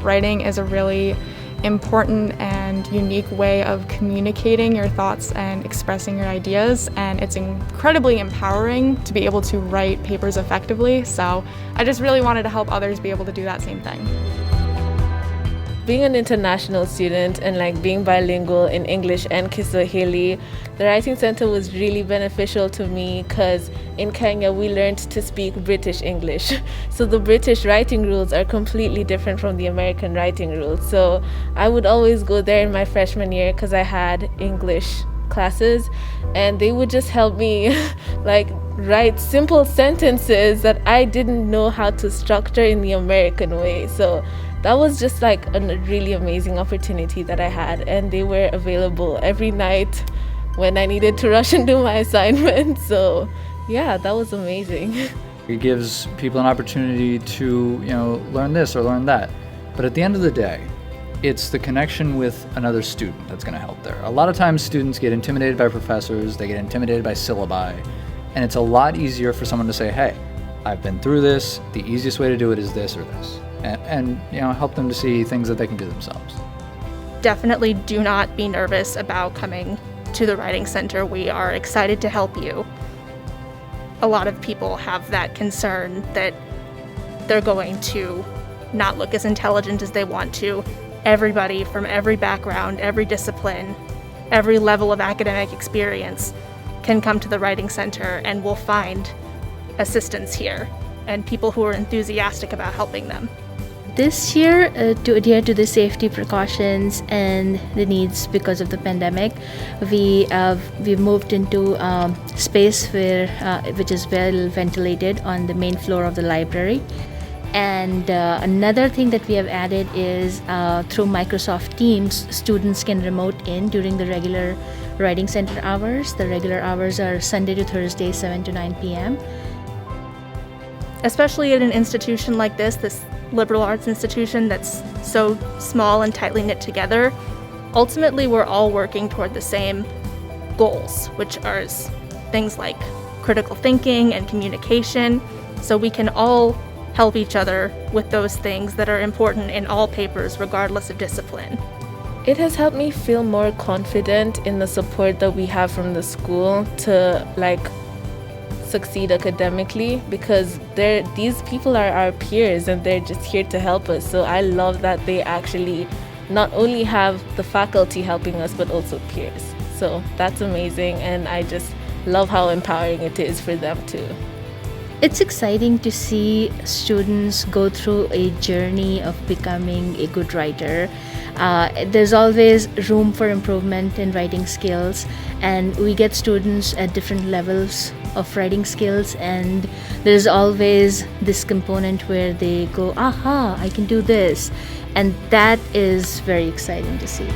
Writing is a really important and unique way of communicating your thoughts and expressing your ideas, and it's incredibly empowering to be able to write papers effectively. So I just really wanted to help others be able to do that same thing. Being an international student and being bilingual in English and Kiswahili, the Writing Center was really beneficial to me because in Kenya we learned to speak British English. So the British writing rules are completely different from the American writing rules. So I would always go there in my freshman year because I had English classes, and they would just help me write simple sentences that I didn't know how to structure in the American way. So that was just a really amazing opportunity that I had, and they were available every night when I needed to rush and do my assignment. So yeah, that was amazing. It gives people an opportunity to, learn this or learn that. But at the end of the day, it's the connection with another student that's going to help there. A lot of times students get intimidated by professors, they get intimidated by syllabi, and it's a lot easier for someone to say, hey, I've been through this, the easiest way to do it is this or this. And help them to see things that they can do themselves. Definitely do not be nervous about coming to the Writing Center. We are excited to help you. A lot of people have that concern that they're going to not look as intelligent as they want to. Everybody from every background, every discipline, every level of academic experience can come to the Writing Center and will find assistance here and people who are enthusiastic about helping them. This year, to adhere to the safety precautions and the needs because of the pandemic, we moved into space which is well ventilated on the main floor of the library. And another thing that we have added is through Microsoft Teams, students can remote in during the regular Writing Center hours. The regular hours are Sunday to Thursday, 7 to 9 p.m. Especially at an institution like this liberal arts institution that's so small and tightly knit together, ultimately we're all working toward the same goals, which are things like critical thinking and communication, so we can all help each other with those things that are important in all papers, regardless of discipline. It has helped me feel more confident in the support that we have from the school to succeed academically, because these people are our peers and they're just here to help us. So I love that they actually not only have the faculty helping us but also peers. So that's amazing, and I just love how empowering it is for them too. It's exciting to see students go through a journey of becoming a good writer. There's always room for improvement in writing skills, and we get students at different levels of writing skills, and there's always this component where they go, aha, I can do this, and that is very exciting to see.